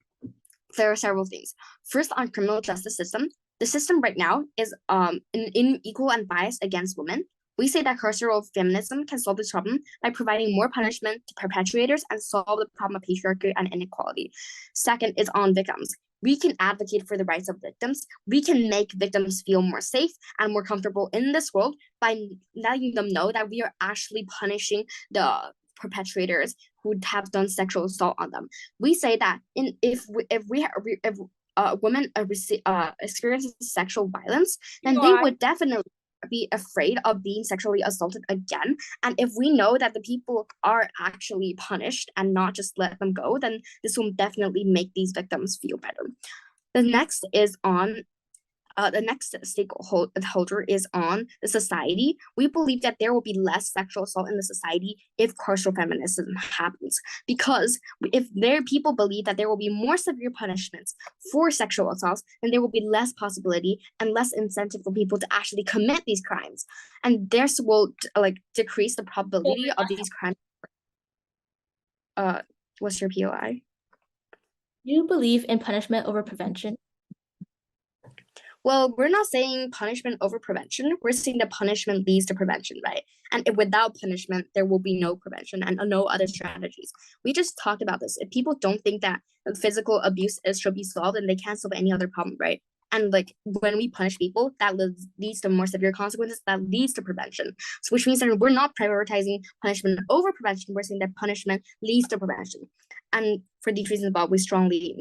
There are several things. First, on criminal justice system, the system right now is unequal and biased against women. We say that carceral feminism can solve this problem by providing more punishment to perpetrators and solve the problem of patriarchy and inequality. Second is on victims. We can advocate for the rights of victims. We can make victims feel more safe and more comfortable in this world by letting them know that we are actually punishing the perpetrators who have done sexual assault on them. We say that if women experience sexual violence, then they would definitely be afraid of being sexually assaulted again. And if we know that the people are actually punished and not just let them go, then this will definitely make these victims feel better. The next is on the next stakeholder is on the society. We believe that there will be less sexual assault in the society if carceral feminism happens, because if people believe that there will be more severe punishments for sexual assaults, then there will be less possibility and less incentive for people to actually commit these crimes, and this will decrease the probability of these crimes. What's your POI? You believe in punishment over prevention? Well, we're not saying punishment over prevention. We're saying that punishment leads to prevention, right? And without punishment, there will be no prevention and no other strategies. We just talked about this. If people don't think that physical abuse should be solved, then they can't solve any other problem, right? And when we punish people, that leads to more severe consequences, that leads to prevention. So which means that we're not prioritizing punishment over prevention. We're saying that punishment leads to prevention. And for these reasons, Bob, we strongly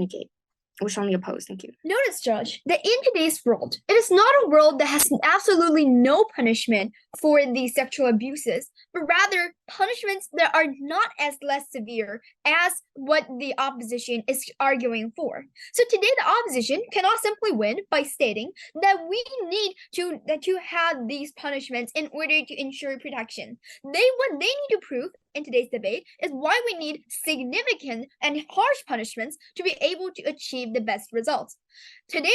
oppose. Thank you. Notice, Judge, that in today's world, it is not a world that has absolutely no punishment for these sexual abuses, but rather punishments that are not as less severe as what the opposition is arguing for. So today, the opposition cannot simply win by stating that we need to have these punishments in order to ensure protection. What they need to prove in today's debate is why we need significant and harsh punishments to be able to achieve the best results. Today,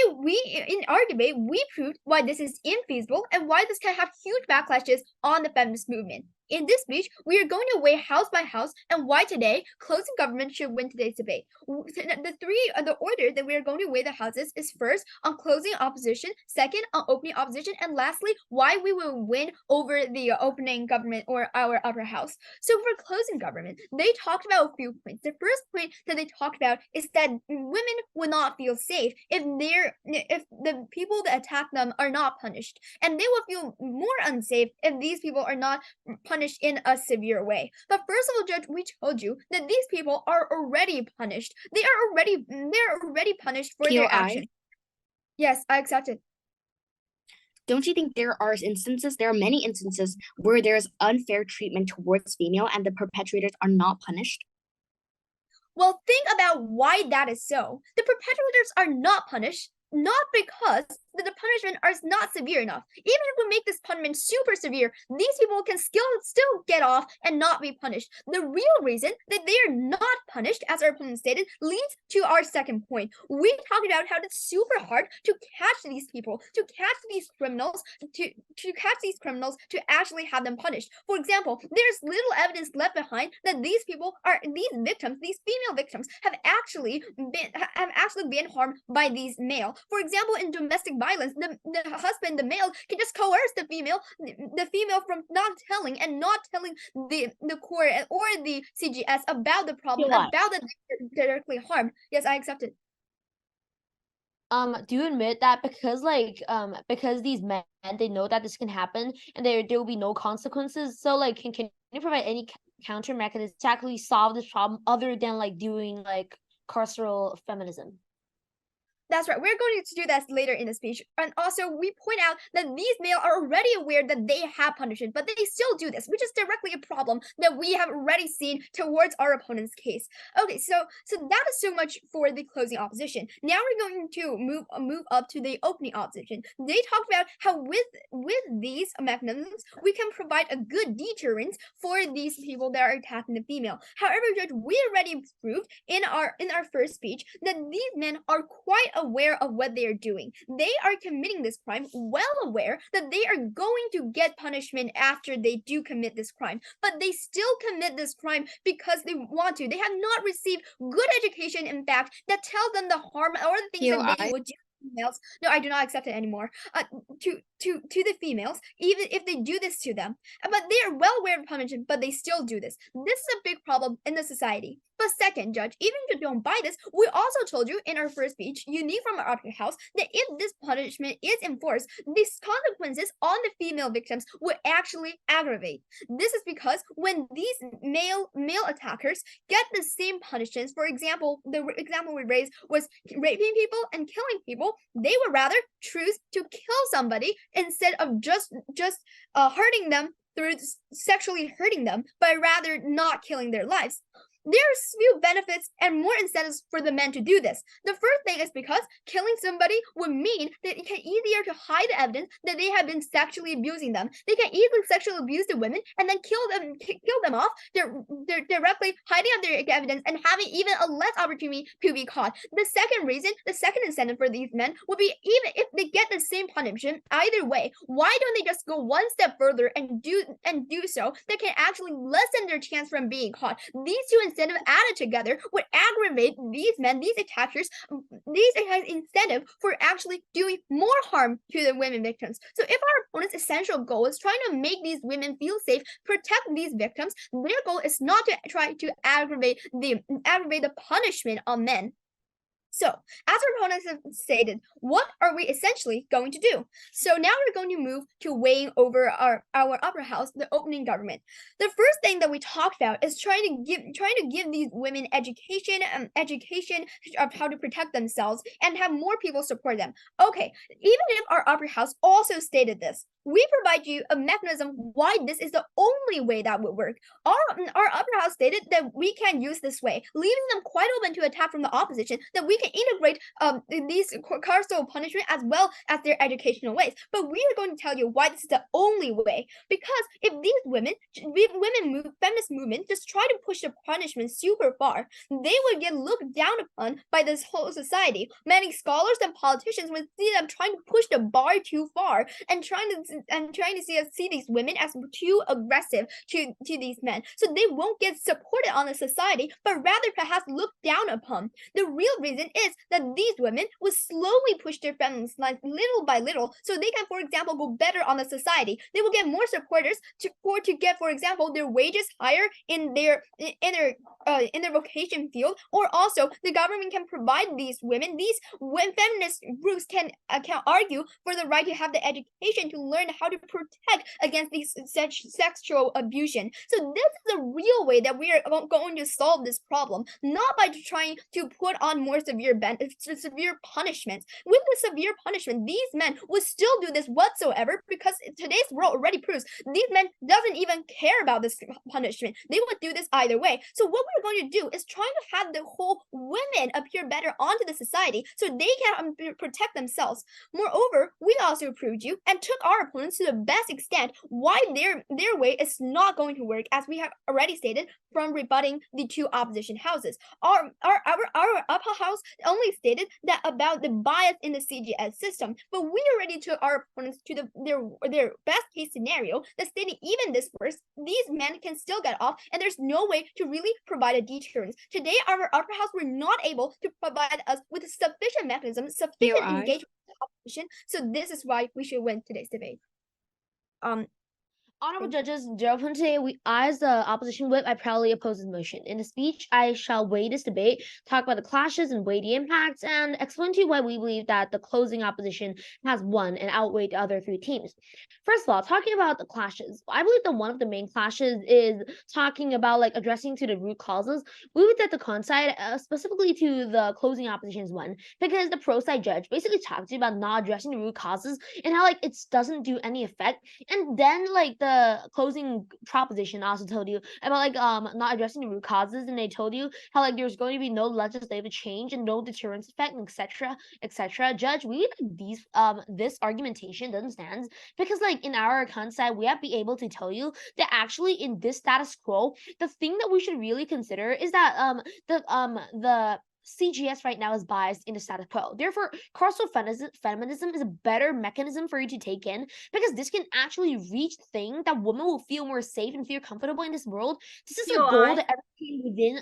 in our debate, we proved why this is infeasible and why this can have huge backlashes on the feminist movement. In this speech, we are going to weigh house by house and why today closing government should win today's debate. The order that we are going to weigh the houses is first on closing opposition, second on opening opposition, and lastly why we will win over the opening government or our upper house. So for closing government, they talked about a few points. The first point that they talked about is that women would not feel safe if the people that attack them are not punished, and they will feel more unsafe if these people are not punished in a severe way. But first of all, Judge, we told you that these people are already punished. They're already punished for their action. Yes, I accept it. don't you think there are many instances where there's unfair treatment towards female and the perpetrators are not punished? Well, think about why that is so. The perpetrators are not punished, not because the punishment is not severe enough. Even if we make this punishment super severe, these people can still get off and not be punished. The real reason that they are not punished, as our opponent stated, leads to our second point. We talked about how it's super hard to catch these people, to catch these criminals, to actually have them punished. For example, there's little evidence left behind that these female victims, have actually been harmed by these male. For example, in domestic violence, the husband, the male, can just coerce the female from not telling the court or the CGS about the problem, about that they're directly harmed. Yes, I accept it. Do you admit that because these men, they know that this can happen and there will be no consequences? So like can you provide any counter mechanism to actually solve this problem other than like doing like carceral feminism? That's right. We're going to do that later in the speech. And also, we point out that these male are already aware that they have punishment, but they still do this, which is directly a problem that we have already seen towards our opponent's case. Okay, so that is so much for the closing opposition. Now we're going to move up to the opening opposition. They talked about how with these mechanisms, we can provide a good deterrence for these people that are attacking the female. However, Judge, we already proved in our first speech that these men are quite aware of what they are doing. They are committing this crime, well aware that they are going to get punishment after they do commit this crime, but they still commit this crime because they want to. They have not received good education, in fact, that tells them the harm or the things that they would do. Females. No, I do not accept it anymore. To the females, even if they do this to them, but they are well aware of punishment, but they still do this. This is a big problem in the society. But second, Judge, even if you don't buy this, we also told you in our first speech, unique from our upper house, that if this punishment is enforced, these consequences on the female victims would actually aggravate. This is because when these male attackers get the same punishments, for example, the example we raised was raping people and killing people, they would rather choose to kill somebody instead of just hurting them through sexually hurting them, but rather not killing their lives. There's few benefits and more incentives for the men to do this. The first thing is because killing somebody would mean that it can easier to hide the evidence that they have been sexually abusing them. They can easily sexually abuse the women and then kill them off. They're directly hiding up their evidence and having even a less opportunity to be caught. The second incentive for these men would be, even if they get the same punishment either way, why don't they just go one step further and do so that can actually lessen their chance from being caught? These two incentives added together would aggravate these men, these attackers, these incentive for actually doing more harm to the women victims. So if our opponent's essential goal is trying to make these women feel safe, protect these victims, their goal is not to try to aggravate the punishment on men. So, as our opponents have stated, what are we essentially going to do? So now we're going to move to weighing over our upper house, the opening government. The first thing that we talked about is trying to give these women education of how to protect themselves and have more people support them. Okay, even if our upper house also stated this, we provide you a mechanism why this is the only way that would work. Our upper house stated that we can use this way, leaving them quite open to attack from the opposition, that we can integrate these carceral punishment as well as their educational ways. But we are going to tell you why this is the only way. Because if these feminist movement just try to push the punishment super far, they would get looked down upon by this whole society. Many scholars and politicians would see them trying to push the bar too far and trying to see these women as too aggressive to these men. So they won't get supported on the society, but rather perhaps looked down upon. The real reason is that these women will slowly push their feminist lines little by little, so they can, for example, go better on the society. They will get more supporters to get, for example, their wages higher in their vocation field, or also the government can provide these women, when feminist groups can argue for the right to have the education to learn how to protect against these sexual abuse. So this is the real way that we are going to solve this problem, not by trying to put on more severe severe punishments. With the severe punishment, these men would still do this whatsoever, because today's world already proves these men doesn't even care about this punishment. They would do this either way. So what we're going to do is trying to have the whole women appear better onto the society so they can protect themselves. Moreover, we also proved you and took our opponents to the best extent why their way is not going to work, as we have already stated from rebutting the two opposition houses. Our upper house only stated that about the bias in the CGS system, but we already took our opponents to their best case scenario that stating even this worse, these men can still get off, and there's no way to really provide a deterrence. Today, our upper house were not able to provide us with sufficient mechanism, sufficient engagement with the opposition. So this is why we should win today's debate. Honorable judges, today I, as the opposition whip, I proudly oppose this motion. In the speech, I shall weigh this debate, talk about the clashes and weigh the impacts, and explain to you why we believe that the closing opposition has won and outweighed the other three teams. First of all, talking about the clashes, I believe that one of the main clashes is talking about like addressing to the root causes. We believe that the con side, specifically to the closing opposition, is one, because the pro side judge basically talked about not addressing the root causes and how like it doesn't do any effect, and then like the closing proposition also told you about like not addressing the root causes, and they told you how like there's going to be no legislative change and no deterrence effect, etc., etc. Judge, we these this argumentation doesn't stand, because like in our account side we have to be able to tell you that actually in this status quo, the thing that we should really consider is that the CGS right now is biased in the status quo. Therefore, carceral feminism is a better mechanism for you to take in, because this can actually reach the thing that women will feel more safe and feel comfortable in this world. This is a goal that every team within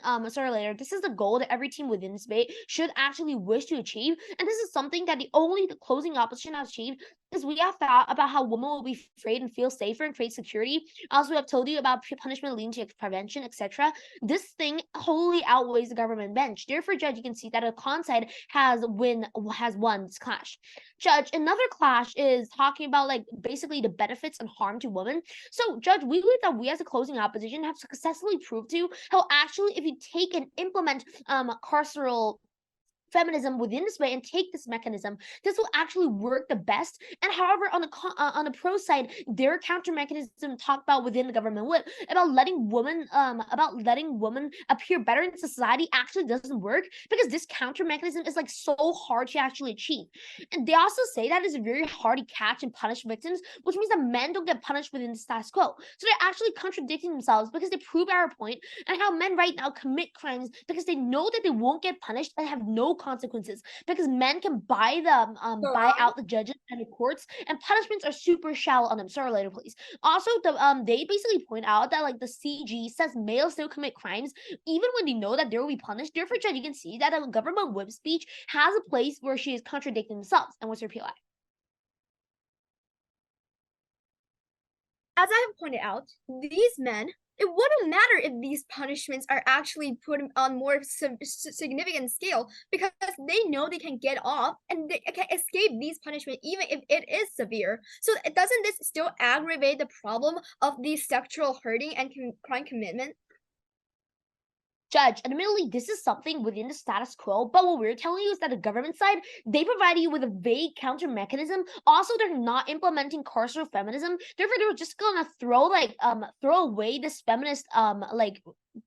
this is the goal that every team within this debate should actually wish to achieve. And this is something that the closing opposition has achieved, because we have thought about how women will be afraid and feel safer and create security. Also, we have told you about punishment leading to prevention, etc. This thing wholly outweighs the government bench. Therefore, Judge, you can see that a con side has won this clash. Judge, another clash is talking about like basically the benefits and harm to women. So, Judge, we believe that we as a closing opposition have successfully proved to how actually if you take and implement carceral feminism within this way and take this mechanism, this will actually work the best. And however, on the pro side, their counter mechanism talked about within the government whip about letting women appear better in society actually doesn't work, because this counter mechanism is like so hard to actually achieve. And they also say that it's very hard to catch and punish victims, which means that men don't get punished within the status quo. So they're actually contradicting themselves, because they prove our point and how men right now commit crimes because they know that they won't get punished and have no consequences, because men can buy out the judges and the courts, and punishments are super shallow on them. Sorry, later, please. Also, they basically point out that like the CG says males still commit crimes even when they know that they will be punished. Therefore, Judge, you can see that the government whip speech has a place where she is contradicting themselves. And what's your POI? As I have pointed out, these men, it wouldn't matter if these punishments are actually put on more significant scale, because they know they can get off and they can escape these punishments even if it is severe. So doesn't this still aggravate the problem of the sexual hurting and crime commitment? Judge, admittedly, this is something within the status quo, but what we're telling you is that the government side, they provide you with a vague counter mechanism. Also, they're not implementing carceral feminism. Therefore, they're just gonna throw away this feminist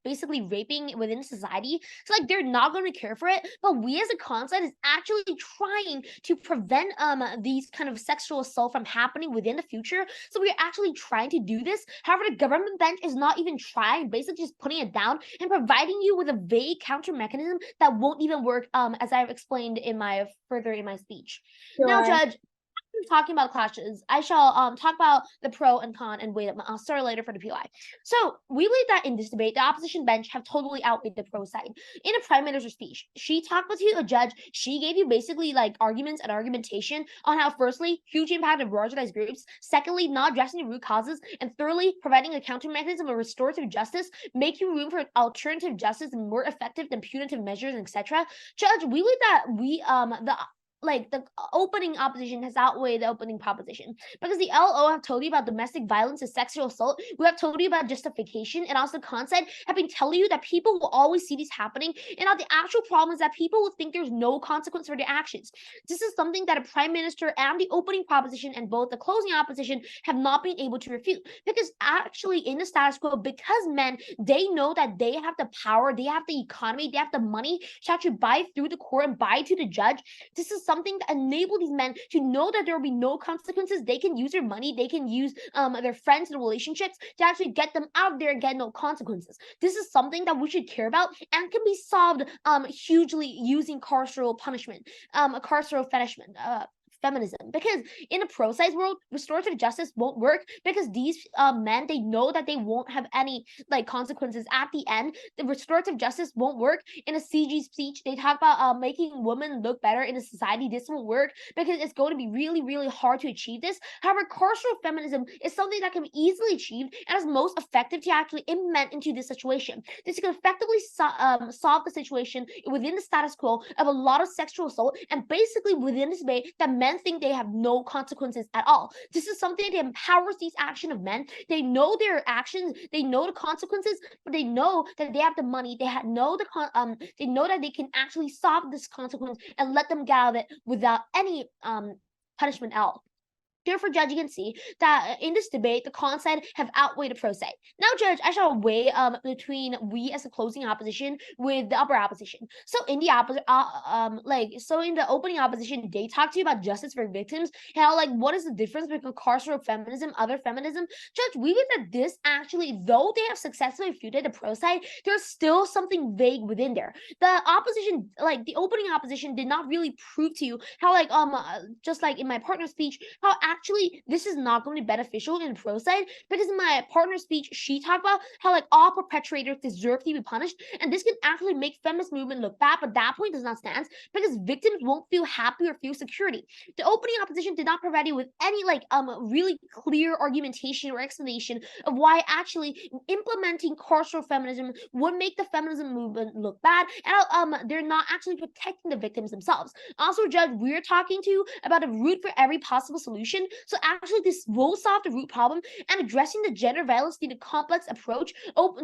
basically raping within society. So like they're not going to care for it. But we as a con side is actually trying to prevent these kind of sexual assault from happening within the future. So we're actually trying to do this. However, the government bench is not even trying, basically just putting it down and providing you with a vague counter mechanism that won't even work, as I've explained in my speech. Sure. Now, Judge, talking about clashes, I shall talk about the pro and con and wait. I'll start later for the POI. So we believe that in this debate, the opposition bench have totally outweighed the pro side. In a Prime Minister's speech, she talked with you, a judge. She gave you basically like arguments and argumentation on how, firstly, huge impact of marginalized groups. Secondly, not addressing the root causes, and thirdly, providing a counter mechanism of restorative justice, making room for alternative justice and more effective than punitive measures, etc. Judge, we believe that like the opening opposition has outweighed the opening proposition, because the LO have told you about domestic violence and sexual assault. We have told you about justification, and also consent have been telling you that people will always see this happening, and now the actual problem is that people will think there's no consequence for their actions. This is something that a prime minister and the opening proposition and both the closing opposition have not been able to refute, because actually in the status quo, because men, they know that they have the power, they have the economy, they have the money to actually buy through the court and buy to the judge. This is something that enables these men to know that there will be no consequences. They can use their money, they can use their friends and relationships to actually get them out of there and get no consequences. This is something that we should care about and can be solved hugely using carceral punishment, carceral feminism, because in a pro-size world, restorative justice won't work, because these men, they know that they won't have any like consequences at the end. The restorative justice won't work. In a CG speech, they talk about making women look better in a society. This won't work because it's going to be really, really hard to achieve this. However, carceral feminism is something that can be easily achieved and is most effective to actually implement into this situation. This can effectively solve the situation within the status quo of a lot of sexual assault, and basically within this debate that men think they have no consequences at all. This is something that empowers these actions of men. They know their actions, they know the consequences, but they know that they have the money, they know that they can actually solve this consequence and let them get out of it without any punishment at all. Therefore, Judge, you can see that in this debate, the con side have outweighed the pro side. Now, Judge, I shall weigh between we as a closing opposition with the upper opposition. So in the in the opening opposition, they talk to you about justice for victims and how, like, what is the difference between carceral feminism, other feminism? Judge, we believe that this actually, though they have successfully refuted the pro side, there's still something vague within there. The opposition, like the opening opposition, did not really prove to you how, like just like in my partner's speech, how actually this is not going to be beneficial in the pro side, because in my partner's speech, she talked about how like all perpetrators deserve to be punished, and this can actually make feminist movement look bad, but that point does not stand because victims won't feel happy or feel security. The opening opposition did not provide you with any like really clear argumentation or explanation of why actually implementing carceral feminism would make the feminism movement look bad, and they're not actually protecting the victims themselves. Also, Judge, we're talking to you about a route for every possible solution. So actually, this will solve the root problem, and addressing the gender violence in a complex approach.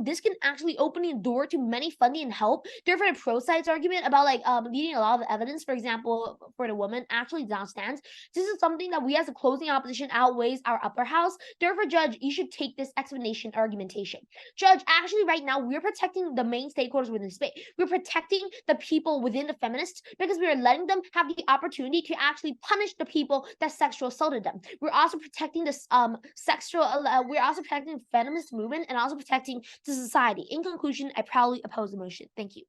This can actually open the door to many funding and help. Therefore, the pro side's argument about like needing a lot of evidence, for example, for the woman, actually does not stand. This is something that we as a closing opposition outweighs our upper house. Therefore, Judge, you should take this explanation argumentation. Judge, actually, right now we're protecting the main stakeholders within the space. We're protecting the people within the feminists because we are letting them have the opportunity to actually punish the people that sexual assaulted them. We're also protecting this we're also protecting the feminist movement and also protecting the society. In conclusion, I proudly oppose the motion. Thank you.